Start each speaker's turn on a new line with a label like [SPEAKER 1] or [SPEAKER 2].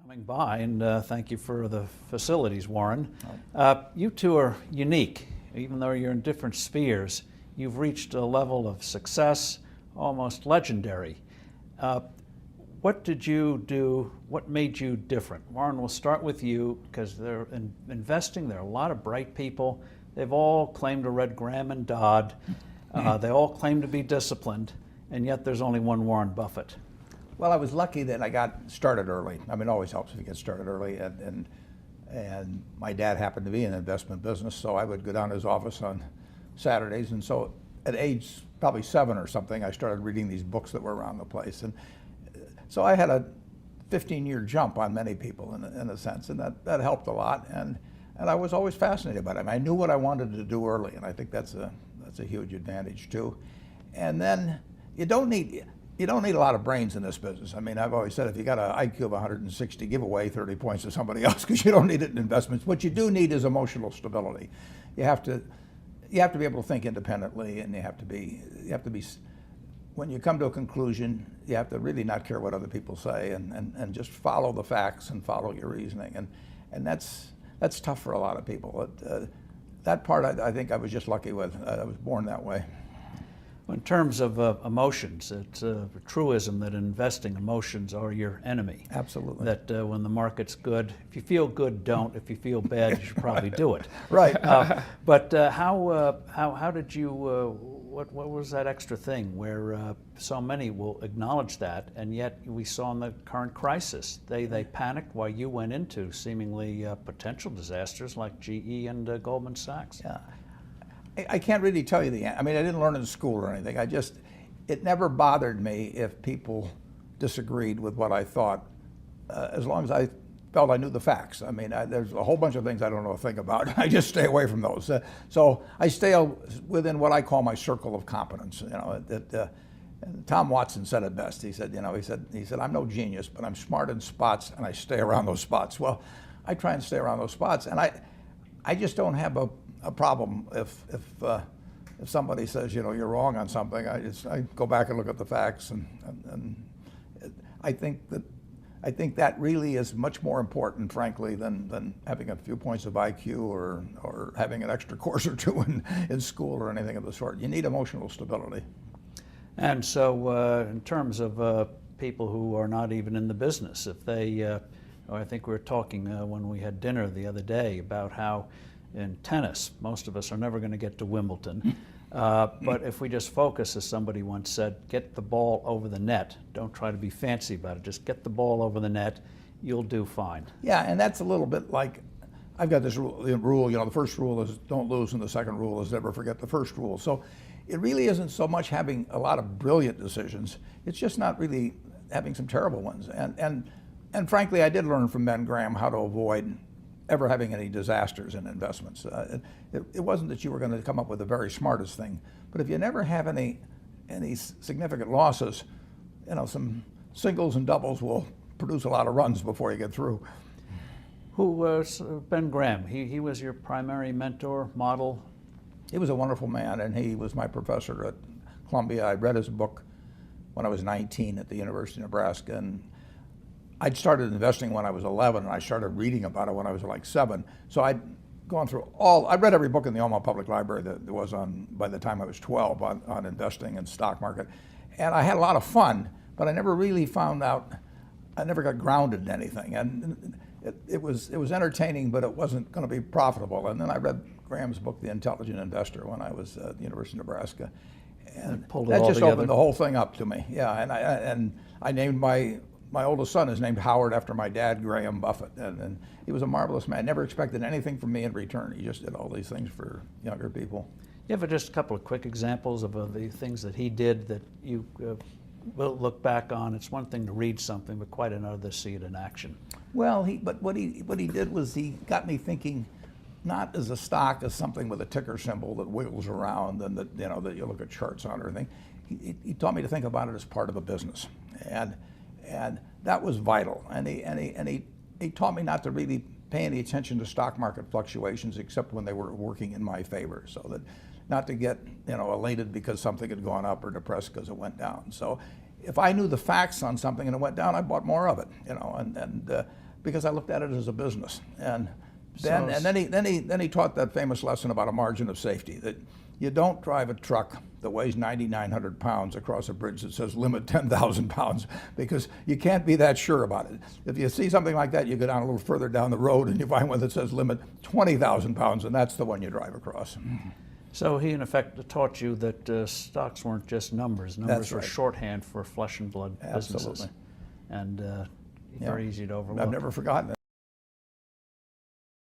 [SPEAKER 1] coming by, and thank you for the facilities, Warren. You two are unique. Even though you're in different spheres, you've reached a level of success almost legendary. What did you do? What made you different? Warren, we'll start with you, because they're investing. There are a lot of bright people. They've all claimed to read Graham and Dodd. They all claim to be disciplined, and yet there's only one Warren Buffett.
[SPEAKER 2] Well, I was lucky that I got started early. I mean, it always helps if you get started early. And my dad happened to be in the investment business, so I would go down to his office on Saturdays. And so at age probably 7 or something, I started reading these books that were around the place. And so I had a 15-year jump on many people in a sense, and that helped a lot. And I was always fascinated by it. I mean, I knew what I wanted to do early, and I think that's a huge advantage too. And then you don't need a lot of brains in this business. I mean, I've always said if you got an IQ of 160, give away 30 points to somebody else, because you don't need it in investments. What you do need is emotional stability. You have to be able to think independently, and you have to be when you come to a conclusion, you have to really not care what other people say, and just follow the facts and follow your reasoning. And that's tough for a lot of people. That part I think I was just lucky with. I was born that way.
[SPEAKER 1] In terms of emotions, it's a truism that in investing, emotions are your enemy.
[SPEAKER 2] Absolutely.
[SPEAKER 1] That when the market's good, if you feel good, don't. If you feel bad, you should probably do it.
[SPEAKER 2] Right.
[SPEAKER 1] But how did you? What was that extra thing where so many will acknowledge that, and yet we saw in the current crisis they panicked while you went into seemingly potential disasters like GE and Goldman Sachs.
[SPEAKER 2] Yeah. I can't really tell you the answer. I mean, I didn't learn in school or anything. It never bothered me if people disagreed with what I thought, as long as I felt I knew the facts. I mean, there's a whole bunch of things I don't know a thing about. I just stay away from those. So I stay within what I call my circle of competence. You know, Tom Watson said it best. He said, I'm no genius, but I'm smart in spots, and I stay around those spots. Well, I try and stay around those spots, and I just don't have a problem if somebody says, you're wrong on something. I go back and look at the facts, and I think that really is much more important, frankly, than having a few points of IQ or having an extra course or two in school or anything of the sort. You need emotional stability.
[SPEAKER 1] And so in terms of people who are not even in the business, if they, I think we were talking when we had dinner the other day about how in tennis, most of us are never going to get to Wimbledon. But if we just focus, as somebody once said, get the ball over the net. Don't try to be fancy about it. Just get the ball over the net. You'll do fine.
[SPEAKER 2] Yeah, and that's a little bit like, I've got this rule, the first rule is don't lose, and the second rule is never forget the first rule. So it really isn't so much having a lot of brilliant decisions. It's just not really having some terrible ones. And frankly, I did learn from Ben Graham how to avoid ever having any disasters in investments. It wasn't that you were going to come up with the very smartest thing, but if you never have any significant losses, some singles and doubles will produce a lot of runs before you get through.
[SPEAKER 1] Who was Ben Graham? He was your primary mentor, model?
[SPEAKER 2] He was a wonderful man, and he was my professor at Columbia. I read his book when I was 19 at the University of Nebraska, and I'd started investing when I was 11, and I started reading about it when I was like 7. So I'd gone through I read every book in the Omaha Public Library that there was by the time I was 12 on investing and stock market. And I had a lot of fun, but I never really I never got grounded in anything. And it was entertaining, but it wasn't going to be profitable. And then I read Graham's book, The Intelligent Investor, when I was at the University of Nebraska. And that just opened the whole thing up to me. Yeah, and I named my oldest son is named Howard after my dad, Graham Buffett, and he was a marvelous man. Never expected anything from me in return. He just did all these things for younger people.
[SPEAKER 1] You have just a couple of quick examples of the things that he did that you will look back on? It's one thing to read something, but quite another to see it in action.
[SPEAKER 2] Well, but what he did was he got me thinking, not as a stock as something with a ticker symbol that wiggles around and that that you look at charts on or anything. He taught me to think about it as part of a business, and that was vital. And he taught me not to really pay any attention to stock market fluctuations except when they were working in my favor, so that not to get elated because something had gone up or depressed because it went down. So if I knew the facts on something and it went down, I bought more of it. And because I looked at it as a business. And
[SPEAKER 1] So-
[SPEAKER 2] then he taught that famous lesson about a margin of safety, that you don't drive a truck that weighs 9,900 pounds across a bridge that says limit 10,000 pounds, because you can't be that sure about it. If you see something like that, you go down a little further down the road and you find one that says limit 20,000 pounds, and that's the one you drive across.
[SPEAKER 1] So he, in effect, taught you that stocks weren't just numbers. Numbers
[SPEAKER 2] That's
[SPEAKER 1] were
[SPEAKER 2] right.
[SPEAKER 1] shorthand for flesh and blood businesses.
[SPEAKER 2] Absolutely.
[SPEAKER 1] And
[SPEAKER 2] Yeah.
[SPEAKER 1] very easy to overlook.
[SPEAKER 2] I've never forgotten it.